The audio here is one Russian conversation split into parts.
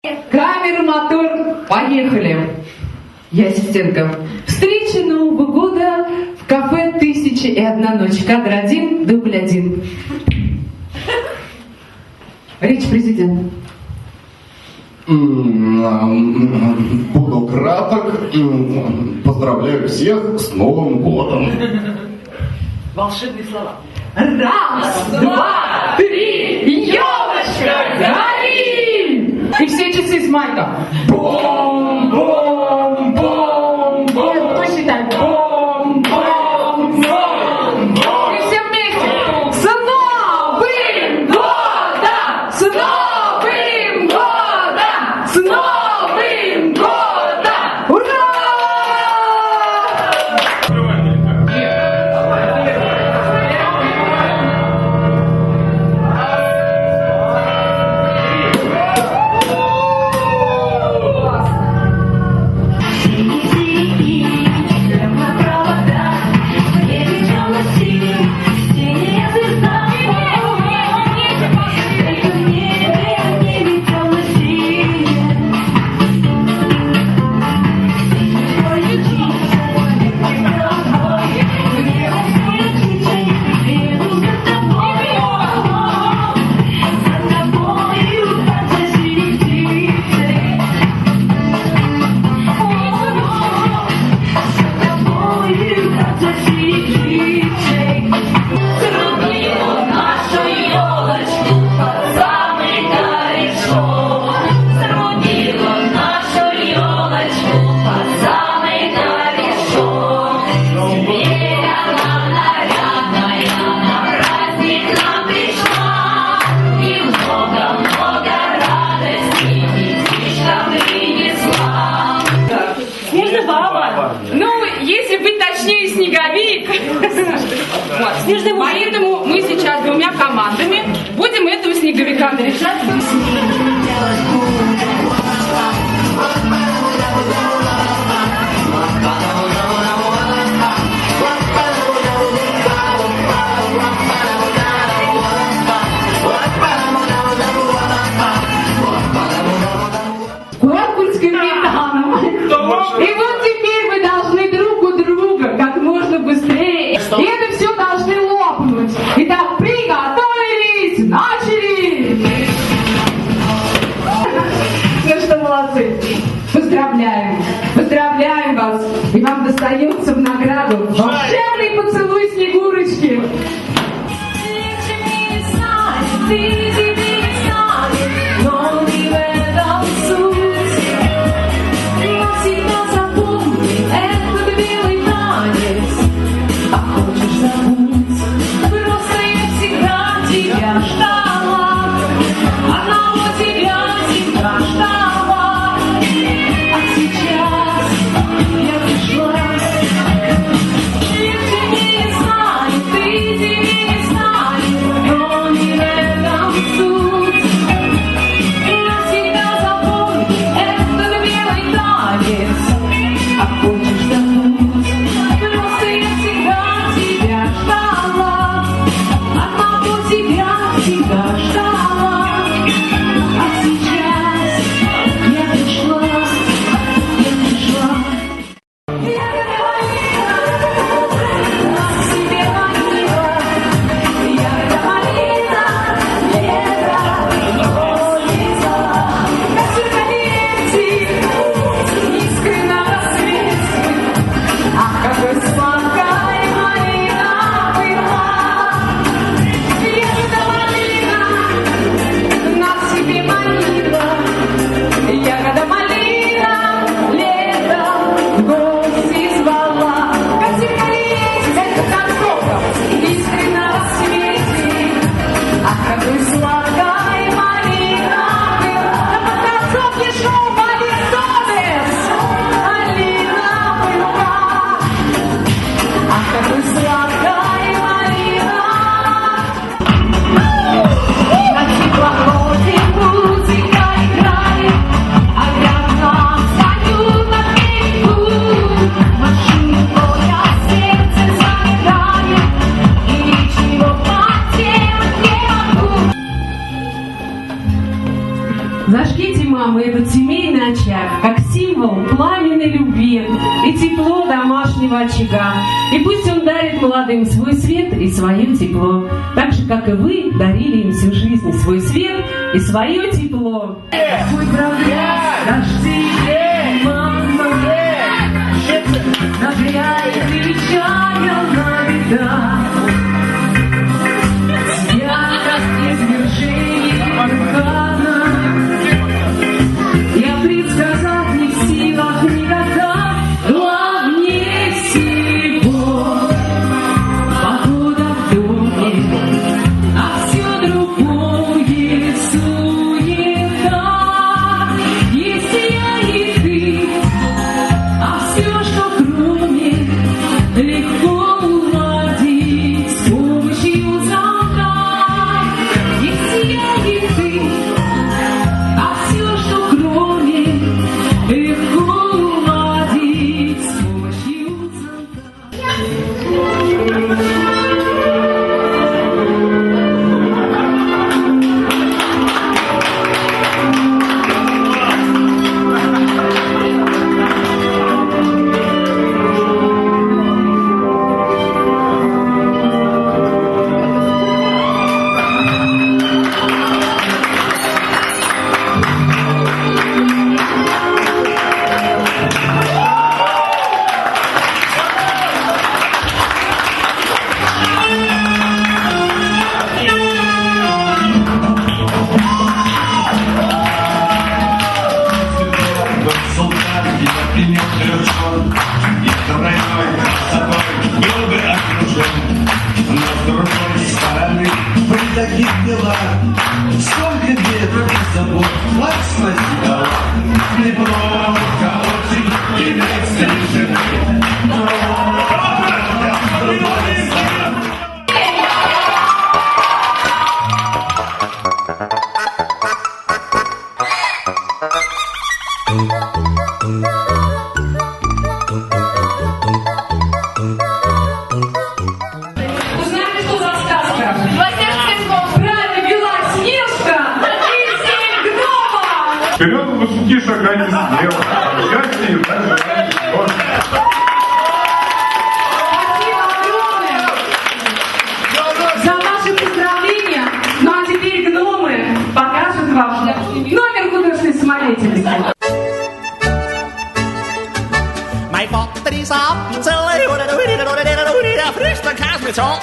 Камера, мотор, поехали. Я ассистентка. Встреча Нового года в кафе «1001 ночь». Кадр 1, дубль 1. Речь президента. Буду краток. Поздравляю всех с Новым годом. Волшебные слова. Раз, два, три, елочка, гори! И все часы с майком. Бом, бом, бом, бом. Кто считает? Бом, бом, бом, бом. И все вместе. С Новым годом! С Новым годом! С Новым годом! Ура! Ну, если быть точнее, снеговик. Вот. Поэтому мы сейчас двумя командами будем этого снеговика наряжать. Конкурс капитанов. И вот теперь вы должны друг у друга как можно быстрее. И это все должны лопнуть. Итак, приготовились, начали! Ну что, молодцы. Поздравляем. Поздравляем вас. И вам достается в награду волшебный поцелуй Снегурочки. Я пришла, и ты не знаешь. этот семейный очаг, как символ пламенной любви и тепло домашнего очага. И пусть он дарит молодым свой свет и свое тепло, так же, как и вы дарили им всю жизнь свой свет и свое тепло. Твой прогресс каждый мама, нагряет величая на беда. Я предсказать не в силах никогда, главнее всего погода в доме, а все другое суета. Есть я и ты, а все, что кроме, легко уладить с помощью замка. Есть я и ты, а все, что кроме, легко уладить с помощью сколько бед и забот, спасибо. Неплохо очень иметь жены. Знаете, что за сказка? Правильно, Белоснежка и 7 гномов! Вперед, мужики, шагайте слева. Я с ним дальше. Спасибо огромное за ваши поздравления. Ну а теперь гномы покажут вам номер художественной самодеятельности. Mijn vader is op, frisch kaas met zon.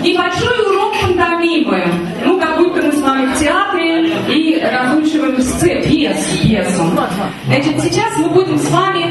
Небольшой урок пантомимы. Ну, как будто мы с вами в театре и разучиваем пьесу. Значит, сейчас мы будем с вами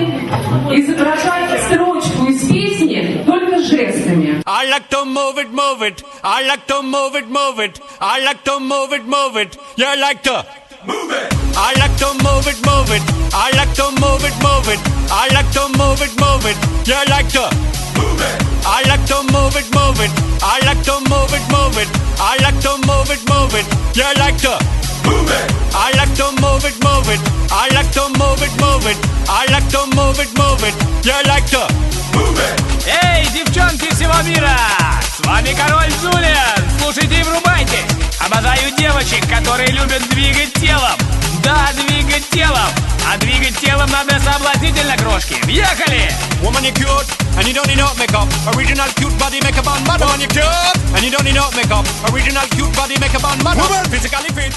изображать строчку из песни только жестами. I like to move it, move it. I like to move it, move it. I like to move it, move it. You like to move it. I like to move it, move it. I like to move it, move it. I like to move it, move it. You like to move it. I like to move it, move it. I like to move it, move it. I like to move it, move it. You like to move it. I like to move it, move it. I like to move it, move it. I like to move it, move it. You like to move it. Эй, девчонки всего мира! С вами Король Джулиан! Слушайте и врубайте! Обожаю девочек, которые любят двигать телом! Да, двигать телом! А двигать телом надо соблазнительно, крошки! Въехали! Woman, you're cute, and you don't need no makeup. Original cute body makeup on man. Woman, you're cute, and you don't need no makeup. Original cute body makeup on man. Physically fit.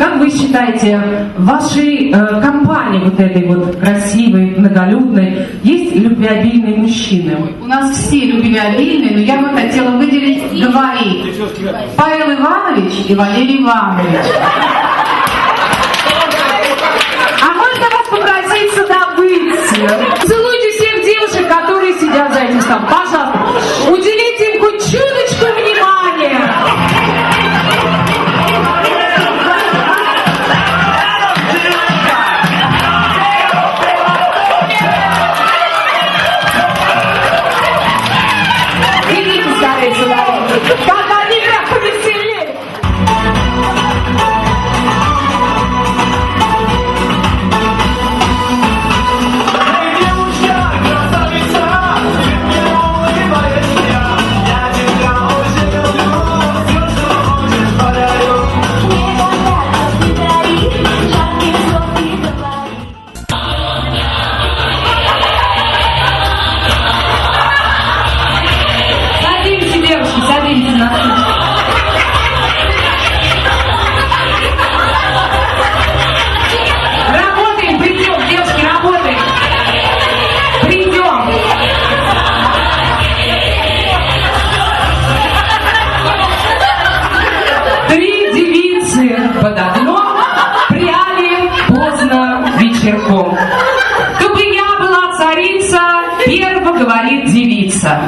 как вы считаете, в вашей компании вот этой вот красивой, многолюдной, есть любвеобильные мужчины? У нас все любвеобильные, но я бы хотела выделить двоих. Павел Иванович и Валерий Иванович. А можно вас попросить сюда выйти? Целуйте всех девушек, которые сидят за этим столом. Пожалуйста, уделите им хоть чуточку внимания. Идите скорее сюда. Как они как повеселее. Садимся, девушки, садимся на стул. Работаем, придем, девушки, работаем. Придем. Три девицы под окном пряли поздно вечерком. Чтобы я была царица, первого говорит девица.